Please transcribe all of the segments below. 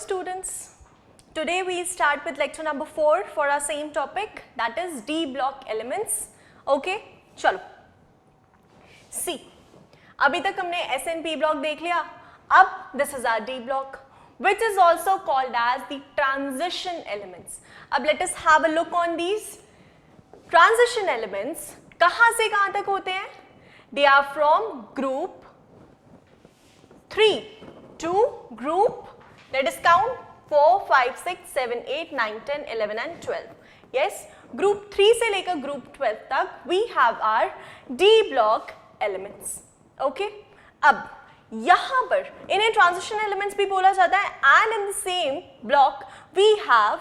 students, today we start with lecture number 4 for our same topic, that is D block elements. Okay, चलो C. अभी तक हमने S and P block देख लिया. अब this is our D block, which is also called as the transition elements. अब let us have a look on these transition elements. कहाँ से कहाँ तक होते हैं? They are from group 3 to group, let us count 4, 5, 6, 7, 8, 9, 10, 11 and 12. Yes, group 3 से लेकर group 12 तक we have our D block elements. Okay, अब यहाँ पर इन्हें transition elements भी बोला जाता है and in the same block we have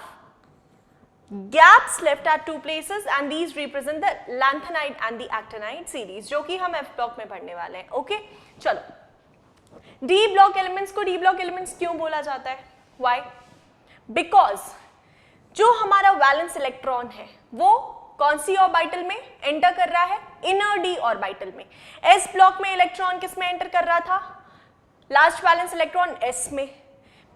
gaps left at two places and these represent the lanthanide and the actinide series जो कि हम F block में पढ़ने वाले हैं. Okay, चलो D block elements को D block elements क्यों बोला जाता है? Why? Because जो हमारा वैलेंस इलेक्ट्रॉन है वो कौन सी ऑर्बिटल में एंटर कर रहा है? इनर D ऑर्बिटल में. S ब्लॉक में इलेक्ट्रॉन किस में एंटर कर रहा था? लास्ट वैलेंस इलेक्ट्रॉन S में.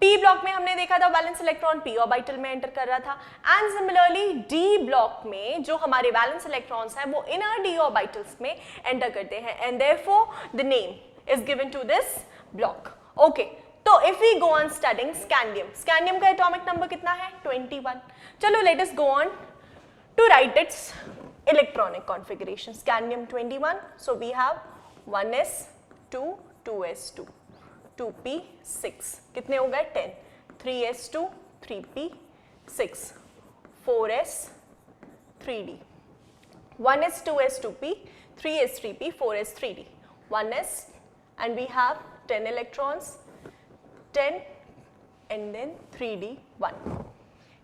P ब्लॉक में हमने देखा था वैलेंस इलेक्ट्रॉन P ऑर्बिटल में एंटर कर रहा था. एंड सिमिलरली D ब्लॉक में जो हमारे वैलेंस इलेक्ट्रॉन्स हैं वो इनर D ऑर्बिटल्स में एंटर करते हैं and therefore the name is given to this block. Okay, तो if we go on studying scandium, scandium का atomic number कितना है? 21. चलो let us go on to write its electronic configuration. Scandium 21. So we have 1s2, 2s2, 2p, 6. कितने हो गए? 10. 3s2, 3p, 6, 4s, 3d. 1s, 2s, 2p, 3s, 3p, 4s, 3d. 1s and we have 10 electrons, 10 and then 3d 1.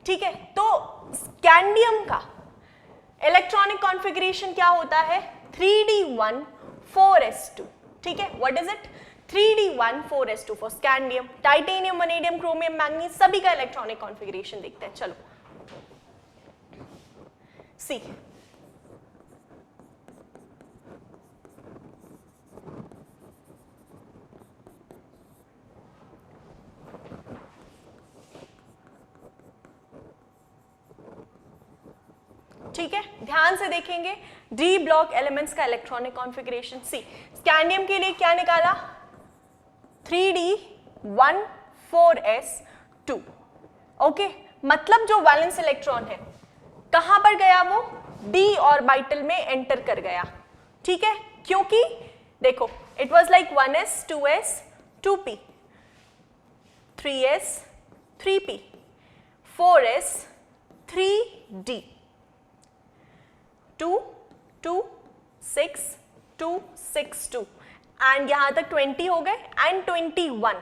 ठीक है, तो scandium का electronic configuration क्या होता है? 3d1 4s2. ठीक है, what is it? 3d1 4s2 for scandium. Titanium, vanadium, chromium, manganese सभी का इलेक्ट्रॉनिक कॉन्फ़िगरेशन देखते हैं. चलो सी. ठीक है, ध्यान से देखेंगे डी ब्लॉक एलिमेंट्स का इलेक्ट्रॉनिक कॉन्फ़िगरेशन. सी, स्कैंडियम के लिए क्या निकाला? 3d1 4s2. ओके, मतलब जो वैलेंस इलेक्ट्रॉन है कहां पर गया? वो d ऑर्बिटल में एंटर कर गया. ठीक है, क्योंकि देखो it was like 1s 2s 2p 3s 3p 4s 3d 2 2 6 2 6 2 and यहां तक 20 हो गए एंड 21.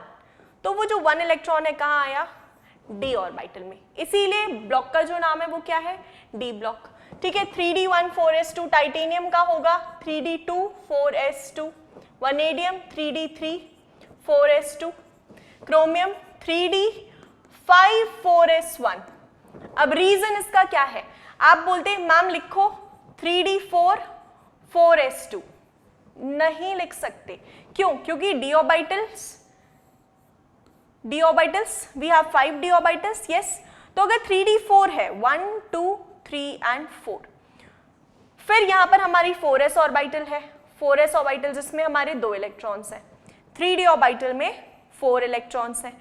तो वो जो 1 इलेक्ट्रॉन है कहां आया? d ऑर्बिटल में. इसीलिए ब्लॉक का जो नाम है वो क्या है? d block. ठीक है, 3d1 4s2 टाइटेनियम का होगा 3d2 4s2, vanadium 3d3 4s2, chromium 3d 5 4s1. अब रीजन इसका क्या है? आप बोलते हैं मैम लिखो 3d4 4s2. नहीं लिख सकते. क्यों? क्योंकि d orbitals we have 5 d orbitals. Yes, तो अगर 3d4 है 1 2 3 एंड 4, फिर यहां पर हमारी 4s ऑर्बिटल है. 4s ऑर्बिटल जिसमें हमारे 2 इलेक्ट्रॉन्स हैं. 3d ऑर्बिटल में 4 इलेक्ट्रॉन्स हैं.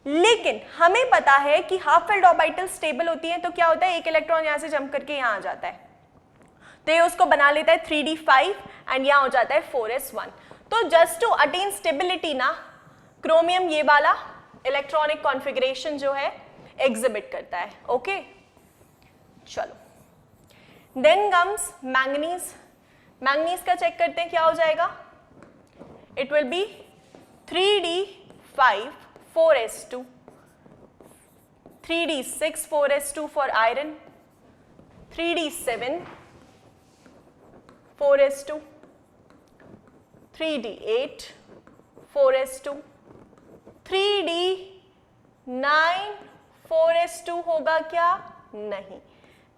लेकिन हमें पता है कि हाफ फिल्ड ऑर्बिटल स्टेबल होती है, तो क्या होता है? एक इलेक्ट्रॉन यहां से जंप करके यहां आ जाता है, तो ये उसको बना लेता है 3d5 एंड यहाँ हो जाता है 4s1. तो जस्ट टू अटेन स्टेबिलिटी ना, क्रोमियम ये वाला इलेक्ट्रॉनिक कॉन्फ़िगरेशन जो है एग्जिबिट करता है. ओके, चलो देन कम्स मैंगनीज. मैंगनीज का चेक करते हैं क्या हो जाएगा. It will be 3d5 4s2, 3d6 4s2 for iron, 3d7 4s2, 3d8 4s2, 3d9 4s2 होगा क्या? नहीं.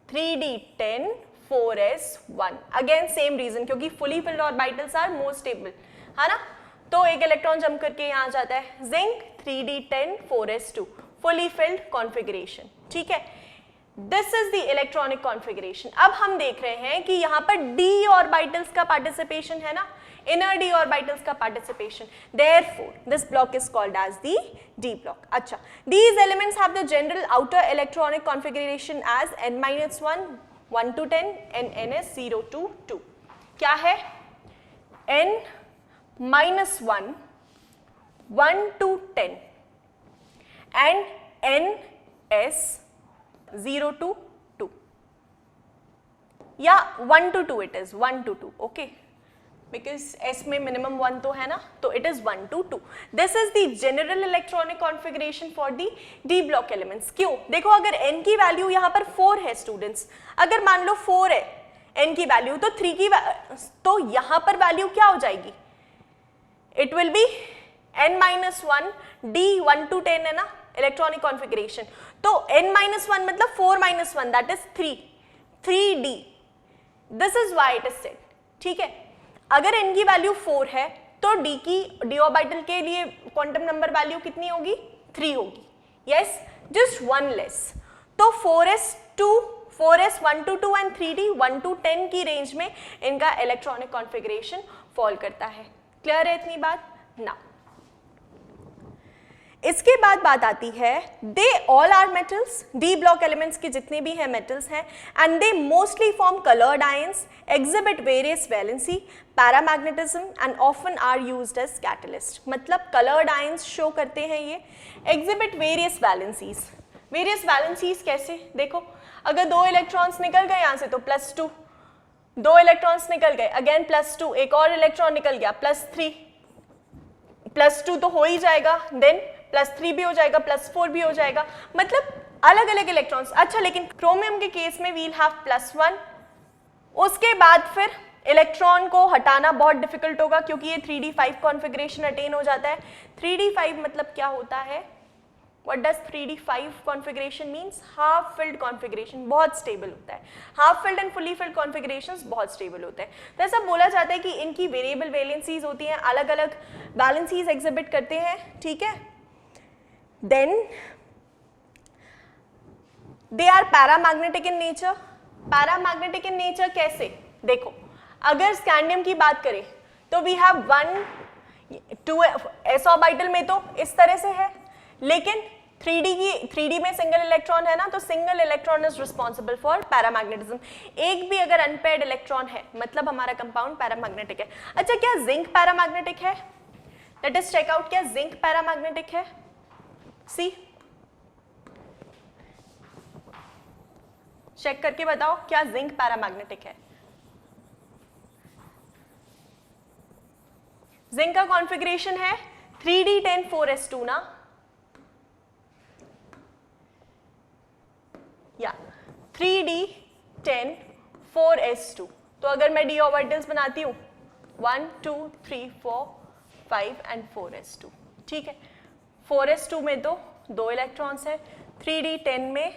3d10 4s1. Again same reason, क्योंकि fully filled orbitals are more stable, है ना. तो एक इलेक्ट्रॉन जंप करके यहाँ जाता है. Zinc 3d10 4s2, fully filled configuration. ठीक है, this is the electronic configuration. अब हम देख रहे हैं कि यहाँ पर d ऑर्बिटल्स का पार्टिसिपेशन है ना, inner d orbitals का participation. Therefore, this block is called as the d block. अच्छा, these elements have the general outer electronic configuration as n-1, 1 to 10 and n is 0 to 2. क्या है? n-1, 1 to 10 and n is 0 to 2. या 1 to 2 it is, 1 to 2, okay. Because S में minimum 1 तो है ना, तो it is 1 to 2. This is the general electronic configuration for the D block elements. क्यों? देखो, अगर n की वैल्यू यहाँ पर 4 है स्टूडेंट्स, अगर मान लो 4 है n की वैल्यू, तो 3 की तो यहाँ पर वैल्यू क्या हो जाएगी? It will be n-1 d 1 to 10 है ना इलेक्ट्रॉनिक कॉन्फ़िगरेशन, तो n-1 मतलब 4-1 that is 3d. This is why it is said. ठीक है, अगर n की वैल्यू 4 है तो d ऑर्बिटल के लिए क्वांटम नंबर वैल्यू कितनी होगी? 3 होगी. Yes, just 1 less. तो 4s 1 to 2 and 3d 1 to 10 की रेंज में इनका इलेक्ट्रॉनिक कॉन्फ़िगरेशन फॉल करता है. क्लियर है इतनी बात ना? इसके बाद बात आती है, they all are metals, D block elements के जितने भी हैं मेटल्स हैं, and they mostly form coloured ions, exhibit various valency, paramagnetism and often are used as catalyst. मतलब कलर्ड आयंस शो करते हैं ये, exhibit various valencies. Various valencies कैसे? देखो, अगर 2 इलेक्ट्रॉन्स निकल गए यहाँ से तो +2, 2 इलेक्ट्रॉन्स निकल गए अगेन +2, एक और इलेक्ट्रॉन निकल गया +3, +2 तो हो ही जाएगा, देन +3 भी हो जाएगा, +4 भी हो जाएगा, मतलब अलग अलग इलेक्ट्रॉन्स. अच्छा, लेकिन क्रोमियम के केस में वील हैव +1, उसके बाद फिर इलेक्ट्रॉन को हटाना बहुत डिफिकल्ट होगा क्योंकि ये 3d5 कॉन्फ़िगरेशन अटेन हो जाता है. 3d5 मतलब क्या होता है? What does 3d5 configuration means? Half filled configuration, बहुत स्टेबल होता है. Half filled and fully filled configurations बहुत स्टेबल होते हैं. तो ऐसा बोला जाता है कि इनकी वेरिएबल वैलेंसीज होती हैं, अलग अलग वैलेंसीज एग्जिबिट करते हैं. ठीक है, then they are paramagnetic in nature. Paramagnetic in nature कैसे? देखो, अगर स्कैंडियम की बात करें तो वी हैव 1 2 s ऑर्बिटल में तो इस तरह से है, लेकिन 3d में सिंगल इलेक्ट्रॉन है ना, तो single electron is responsible for paramagnetism. एक भी अगर अनपेयर्ड इलेक्ट्रॉन है मतलब हमारा कंपाउंड पैरामैग्नेटिक है. अच्छा, क्या जिंक पैरामैग्नेटिक है? लेट अस चेक आउट, क्या जिंक पैरामैग्नेटिक है? सी, चेक करके बताओ क्या जिंक पैरामैग्नेटिक है? जिंक का कॉन्फ़िगरेशन है 3d10 4s2 ना, या 3d10 4s2. तो अगर मैं d ऑर्बिटल्स बनाती हूं 1 2 3 4 5 एंड 4s2. ठीक है, 4s2 में तो 2 इलेक्ट्रॉन्स है, 3d10 में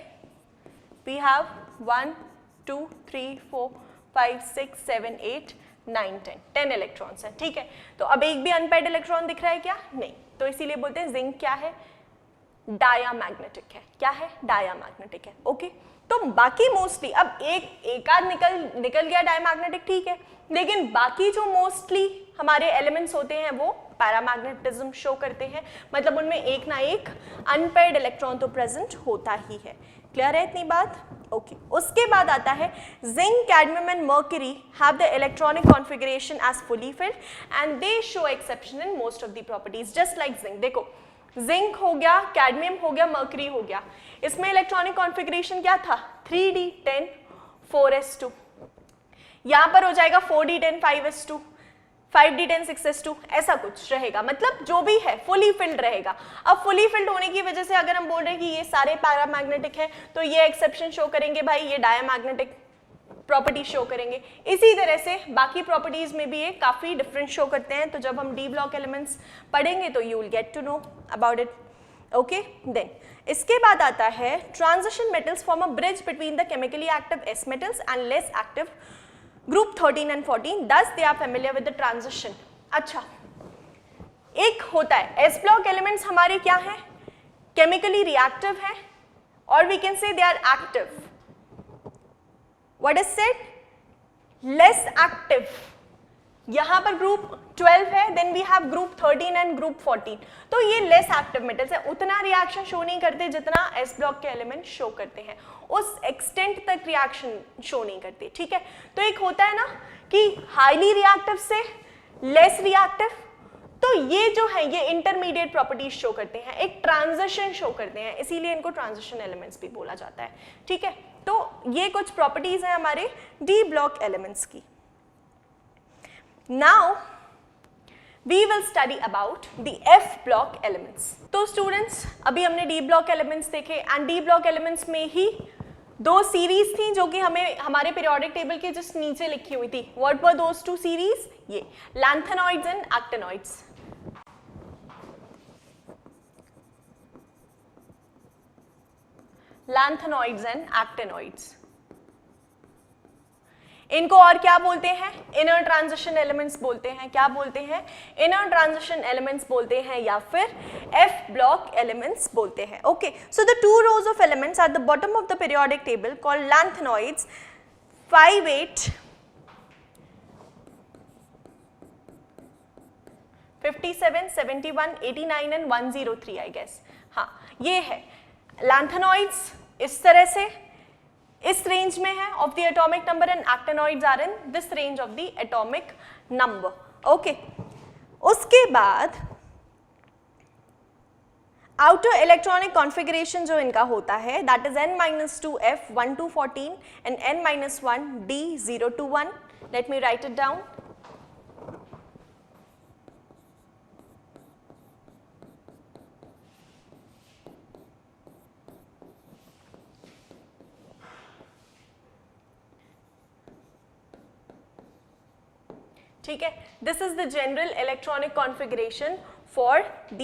वी हैव 1 2 3 4 5 6 7 8 9 10 इलेक्ट्रॉन्स है. ठीक है, तो अब एक भी अनपेयर्ड इलेक्ट्रॉन दिख रहा है क्या? नहीं. तो इसीलिए बोलते हैं जिंक क्या है? डायामैग्नेटिक है. क्या है? डायामैग्नेटिक है. ओके, तो बाकी मोस्टली अब एक आध निकल गया डायमैग्नेटिक, ठीक है, लेकिन बाकी जो मोस्टली हमारे एलिमेंट्स होते हैं वो पैरामैग्नेटिज्म शो करते हैं, मतलब उनमें एक ना एक अनपेयर्ड इलेक्ट्रॉन तो प्रेजेंट होता ही है. क्लियर है इतनी बात? ओके. उसके बाद आता है zinc, cadmium and mercury have the electronic configuration as fully filled and they show exception in most of the properties just like zinc. देखो, जिंक हो गया, कैडमियम हो गया, मर्क्यूरी हो गया, इसमें इलेक्ट्रॉनिक कॉन्फ़िगरेशन क्या था? 3d10 4s2. यहां पर हो जाएगा 4d10 5s2, 5d10 6s2, ऐसा कुछ रहेगा, मतलब जो भी है फुली फिल्ड रहेगा. अब फुली फिल्ड होने की वजह से अगर हम बोल रहे हैं कि ये सारे पैरामैग्नेटिक है तो ये एक्सेप्शन शो करेंगे भाई, ये डायमैग्नेटिक प्रॉपर्टी शो करेंगे. इसी तरह से बाकी प्रॉपर्टीज में भी ये काफी डिफरेंस शो करते हैं. तो जब हम डी ब्लॉक एलिमेंट्स पढ़ेंगे तो you will get to know about it. Okay, then इसके बाद आता है transition metals form a bridge between the chemically active s metals and less active group 13 and 14. Thus they are familiar with the transition. अच्छा, एक होता है S block elements हमारे क्या हैं? केमिकली रिएक्टिव है, और we can say they are active. What is said? Less active. यहां पर ग्रुप 12 है, then we have group 13 and group 14. तो ये लेस एक्टिव मेटल्स है, उतना रिएक्शन शो नहीं करते जितना एस ब्लॉक के एलिमेंट शो करते हैं, उस एक्सटेंट तक रिएक्शन शो नहीं करते. ठीक है, तो एक होता है ना कि हाईली रिएक्टिव से लेस रिएक्टिव, तो ये जो है ये इंटरमीडिएट प्रॉपर्टीज शो करते हैं, एक ट्रांजिशन शो करते हैं, इसीलिए इनको ट्रांजिशन एलिमेंट्स भी बोला जाता है. ठीक है, तो ये कुछ प्रॉपर्टीज हैं हमारे डी ब्लॉक एलिमेंट्स की. Now we will study about the F block elements. तो स्टूडेंट्स, अभी हमने डी ब्लॉक एलिमेंट्स देखे, एंड डी ब्लॉक एलिमेंट्स में ही दो सीरीज थी जो कि हमें हमारे पीरियोडिक टेबल के जस्ट नीचे लिखी हुई थी. What were those two series? ये lanthanoids and actinoids. Lanthanoids and actinoids, इनको और क्या बोलते हैं? इनर ट्रांजिशन एलिमेंट्स बोलते हैं. क्या बोलते हैं? इनर ट्रांजिशन एलिमेंट्स बोलते हैं, या फिर एफ ब्लॉक एलिमेंट्स बोलते हैं. Okay, so the two rows of elements at the bottom of the periodic table called lanthanoids 5, 8, 57, 71, 89 and 103 I guess. हाँ, ये है लैंथेनॉइड्स इस तरह से इस रेंज में है of the atomic number, and actinoids are in this range of the atomic number. Okay, उसके बाद आउटर इलेक्ट्रॉनिक कॉन्फ़िगरेशन जो इनका होता है that is n-2f 1 to 14 and n-1 d 0 to 1. Let me write it down. ठीक है, this is the general electronic configuration for the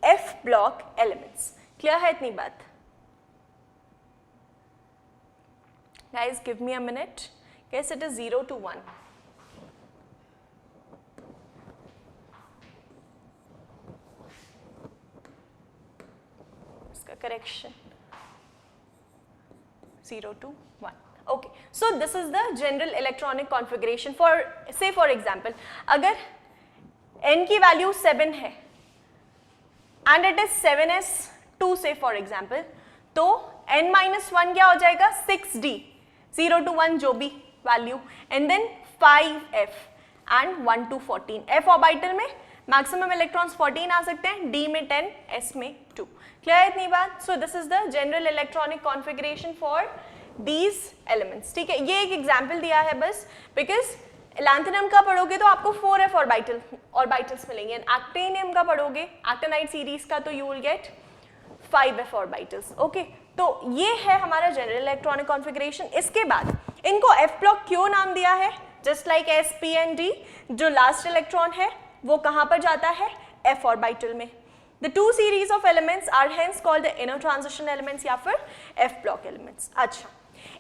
F block elements. Clear है इतनी बात? Guys give me a minute. Guess it is 0 to 1. इसका correction 0 to 1. Okay, so this is the general electronic configuration for, say for example, अगर n की value 7 है and it is 7s2 से for example, तो n-1 क्या हो जाएगा? 6d 0 to 1 जो भी value, and then 5f and 1 to 14. f orbital में मैक्सिमम इलेक्ट्रॉन्स 14 आ सकते हैं, d में 10, s में 2. क्लियर है इतनी बात? So this is the general electronic configuration for these elements. ठीक है, ये एक एग्जाम्पल दिया है बस, बिकॉज लैंथेनम का पढ़ोगे तो आपको 4f ऑर्बिटल्स मिलेंगे, एंड एक्टिनियम का पढ़ोगे एक्टिनाइड सीरीज का तो you will gate 5f orbitals. Okay, तो ये है हमारा जनरल इलेक्ट्रॉनिक कॉन्फ़िगरेशन. इसके बाद इनको f ब्लॉक क्यों नाम दिया है? Just like s, p and d, जो लास्ट इलेक्ट्रॉन है वो कहाँ पर जाता है? f ऑर्बिटल में. The two series of elements are hence called the inner transition elements या फिर f block elements. अच्छा,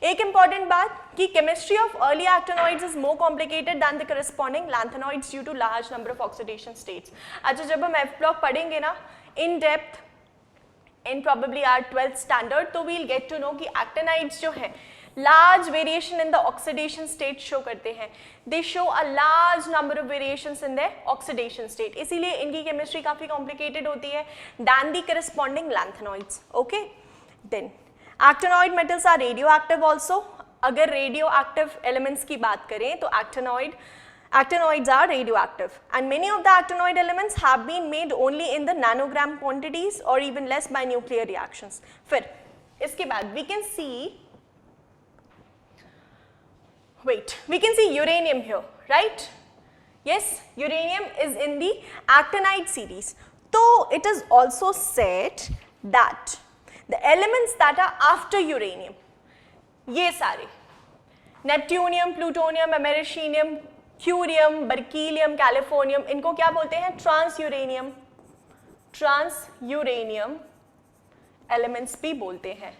एक important बात कि chemistry of early actinoids is more complicated than the corresponding lanthanoids due to large number of oxidation states. अच्छा, जब हम f block पढ़ेंगे ना in depth in probably our 12th standard, तो we'll get to know कि actinides जो हैं large variation in the oxidation state show करते हैं. They show a large number of variations in their oxidation state. इसीलिए इनकी chemistry काफी complicated होती है than the corresponding lanthanoids. Okay? Then actinoid metals are radioactive also. अगर radioactive elements की बात करें तो actinoids are radioactive, and many of the actinoid elements have been made only in the nanogram quantities or even less by nuclear reactions. फिर इसके बाद we can see uranium here, right? Yes, uranium is in the actinide series. So it is also said that the elements that are after uranium, ये सारे neptunium, plutonium, americium, curium, berkelium, californium, इनको क्या बोलते हैं? transuranium elements भी बोलते हैं.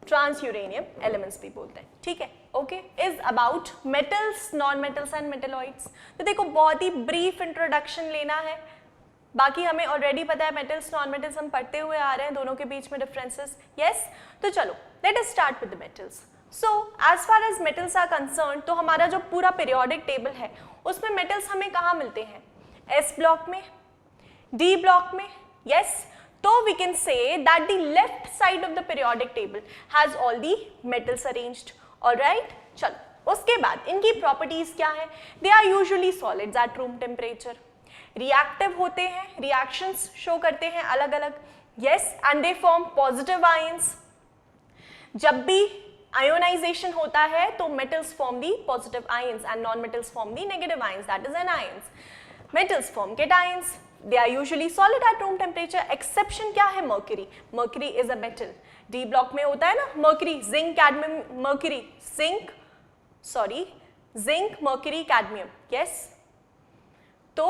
transuranium elements भी बोलते हैं. ठीक है, okay. Is about metals, non metals and metalloids. तो देखो बहुत ही ब्रीफ इंट्रोडक्शन लेना है, बाकी हमें ऑलरेडी पता है मेटल्स नॉन मेटल्स हम पढ़ते हुए आ रहे हैं, दोनों के बीच में डिफरेंसेस. यस, तो चलो let us start with the metals. So as far as metals are concern, तो हमारा जो पूरा पीरियोडिक टेबल है उसमें मेटल्स हमें कहाँ मिलते हैं? एस ब्लॉक में, डी ब्लॉक में. यस, तो we can say that the left side of the periodic table has all the metals arranged. Alright, चलो उसके बाद इनकी प्रॉपर्टीज क्या है? They are usually solids at room temperature, reactive होते हैं, रिएक्शंस शो करते हैं अलग अलग. Yes, and they form positive ions. जब भी आयोनाइजेशन होता है तो metals form the positive ions and non metals form the negative ions, that is anions. Metals form cations. They are usually solid at room temperature. Exception क्या है? Mercury. Mercury is a metal. D block में होता है ना mercury, zinc, cadmium, mercury, zinc, mercury, cadmium. Yes. तो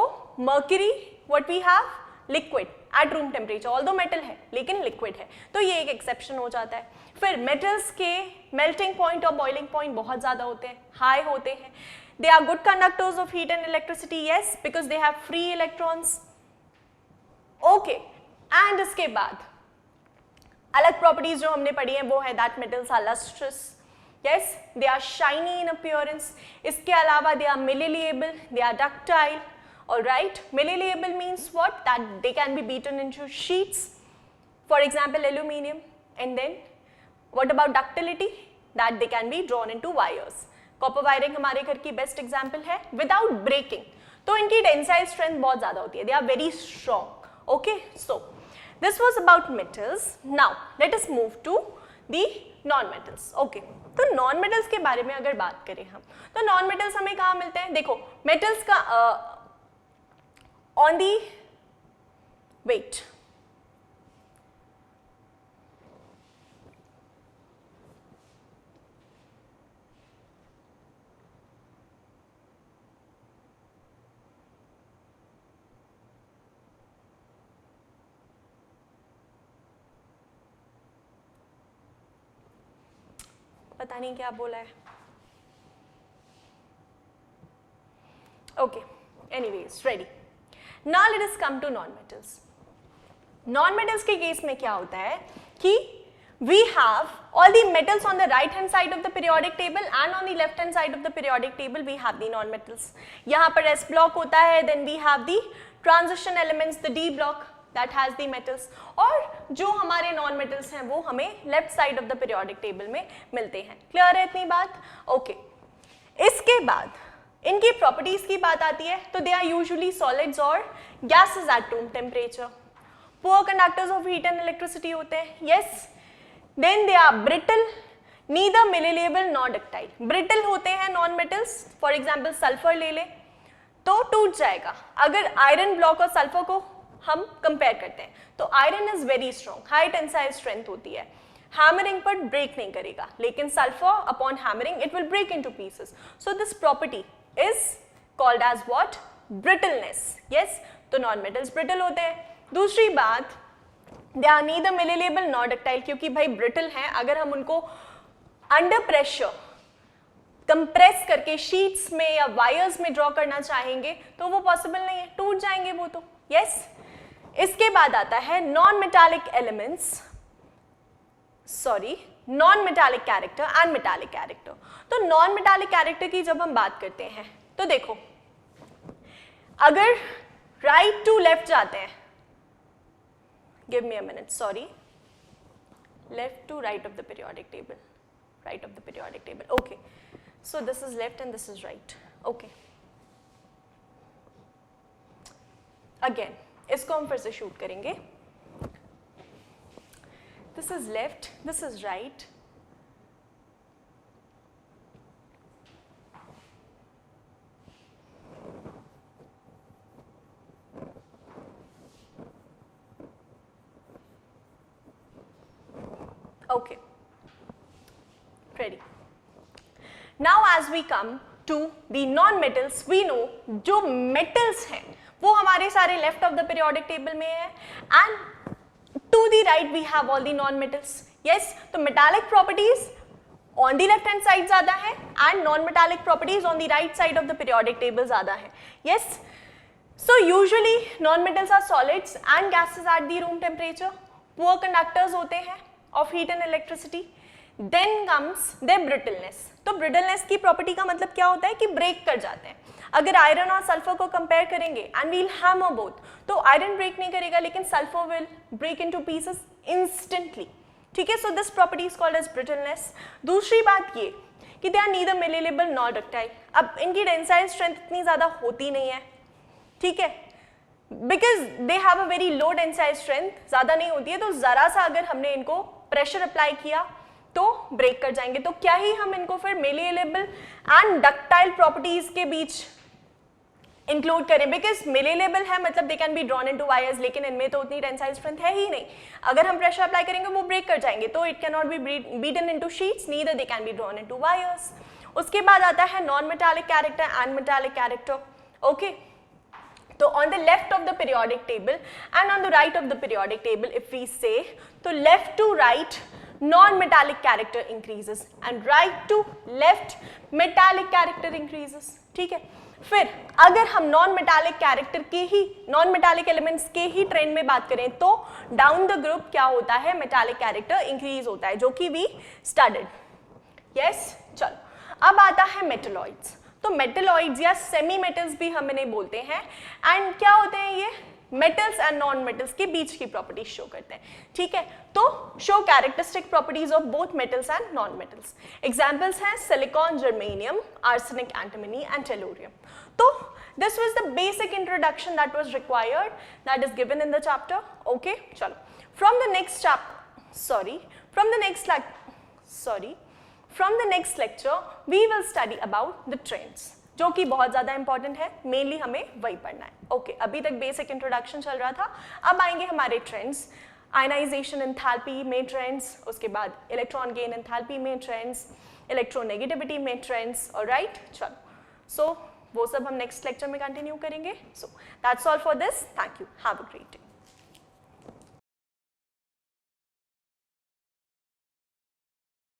mercury, what we have? Liquid at room temperature. Although metal है, लेकिन liquid है. तो ये एक exception हो जाता है. फिर metals के melting point और boiling point बहुत ज़्यादा होते हैं, high होते हैं. They are good conductors of heat and electricity. Yes, because they have free electrons. Okay, and इसके बाद अलग प्रॉपर्टीज जो हमने पढ़ी है वो है that metals are lustrous. Yes, they are shiny in appearance. इसके अलावा they are malleable, they are ductile. Alright, malleable means what? That they can be beaten into sheets, for example aluminium. And then what about ductility? That they can be drawn into wires. Copper wiring हमारे घर की best example है. Without breaking, तो इनकी tensile strength बहुत ज्यादा होती है. They are very strong. Okay, so this was about metals. Now let us move to the non-metals. Okay, तो non-metals के बारे में अगर बात करें हम, तो non-metals हमें कहाँ मिलते हैं? देखो metals का on the wait, पता नहीं क्या बोला है. Okay, anyways ready. Now let us come to non metals. Non metals के केस में क्या होता है कि we have all the metals on the right hand side of the periodic table and on the left hand side of the periodic table we have the non metals. यहाँ पर s block होता है, then we have the transition elements, the d block that has the metals. और जो हमारे non metals हैं वो हमें left side of the periodic table में मिलते हैं. क्लियर है इतनी बात? ओके, इसके बाद इनकी प्रॉपर्टीज की बात आती है तो दे आर यूजुअली सॉलिड्स और gases at room temperature. Poor conductors of heat and electricity होते हैं. Yes, then they are brittle, neither malleable nor ductile. Brittle होते हैं non metals, for example sulphur ले ले तो टूट जाएगा. अगर आयरन ब्लॉक और सल्फर को हम कंपेयर करते हैं तो iron is very strong, high tensile strength होती है, हैमरिंग पर ब्रेक नहीं करेगा, लेकिन sulphur upon hammering it will break into pieces. So this property is called as what? Brittleness. Yes, तो नॉन मेटल्स ब्रिटल होते हैं. दूसरी बात, they are neither malleable nor ductile, क्योंकि भाई ब्रिटल हैं, अगर हम उनको अंडर प्रेशर कंप्रेस करके शीट्स में या वायर्स में ड्रॉ करना चाहेंगे तो वो पॉसिबल नहीं है, टूट जाएंगे वो तो. यस, इसके बाद आता है non metallic elements, sorry non metallic character and metallic character. तो नॉन मेटालिक कैरेक्टर की जब हम बात करते हैं तो देखो, अगर राइट टू लेफ्ट जाते हैं, give me a minute, sorry, left to right of the periodic table, right of the periodic table. Okay, so this is left and this is right. Okay, again इसको हम फिर से shoot करेंगे. This is left, this is right. Okay, ready. Now as we come to the non-metals, we know जो metals हैं वो हमारे सारे left of the periodic table में है, and to the right we have all the non-metals. Yes, तो metallic properties on the left hand side ज़्यादा है and non-metallic properties on the right side of the periodic table ज़्यादा है. Yes, So usually non-metals are solids and gases at the room temperature. Poor conductors होते हैं of heat and electricity. Then comes their brittleness. तो brittleness की property का मतलब क्या होता है कि break कर जाते हैं. अगर आयरन और सल्फर को कंपेयर करेंगे एंड वील हैमर बोथ, तो आयरन ब्रेक नहीं करेगा लेकिन sulphur will break into pieces instantly. ठीक है, so this property is called as brittleness. दूसरी बात ये कि they are neither malleable nor ductile. अब इनकी टेंसाइल स्ट्रेंथ इतनी ज्यादा होती नहीं है, ठीक है, because they have a very low tensile strength, ज्यादा नहीं होती है, तो जरा सा अगर हमने इनको प्रेशर अप्लाई किया तो ब्रेक कर जाएंगे. तो क्या ही हम इनको फिर मेलेबल एंड डक्टाइल प्रॉपर्टीज के बीच इंक्लूड करें, बिकॉज मेलेबल है मतलब they can be drawn into wires, लेकिन इनमें तो उतनी टेंसाइल स्ट्रेंथ है ही नहीं. अगर हम प्रेशर अप्लाई करेंगे वो ब्रेक कर जाएंगे, तो it can not be beaten into sheets, neither they can be drawn into wires. उसके बाद आता है non metallic character and metallic character. Okay, तो on the left of the periodic table and on the right of the periodic table, if we say, तो left to right non-metallic character increases and right to left metallic character increases. ठीक है, फिर अगर हम non-metallic character के ही non-metallic elements के ही trend में बात करें तो down the group क्या होता है, metallic character increase होता है, जो कि we studied. Yes, चलो अब आता है metalloids. तो मेटलॉइड्स या सेमी मेटल्स भी हम इन्हें बोलते हैं. एंड क्या होते हैं ये, मेटल्स एंड नॉन मेटल्स के बीच की प्रॉपर्टीज शो करते हैं. ठीक है, तो show characteristic properties of both metals and non metals. Examples हैं silicon, germanium, arsenic, antimony and tellurium. तो this was the basic introduction that was required, that is given in the chapter. Okay, चलो from the next lecture we will study about the trends, जो कि बहुत ज़्यादा important है, mainly हमें वही पढ़ना है. ओके, अभी तक बेसिक इंट्रोडक्शन चल रहा था, अब आएंगे हमारे ट्रेंड्स. आयनाइजेशन एंथैल्पी में ट्रेंड्स, उसके बाद इलेक्ट्रॉन गेन एंथैल्पी में ट्रेंड्स, इलेक्ट्रोनेगेटिविटी में ट्रेंड्स. ऑलराइट, चलो, सो वो सब हम नेक्स्ट लेक्चर में कंटिन्यू करेंगे. So that's all for this. Thank you, have a great day.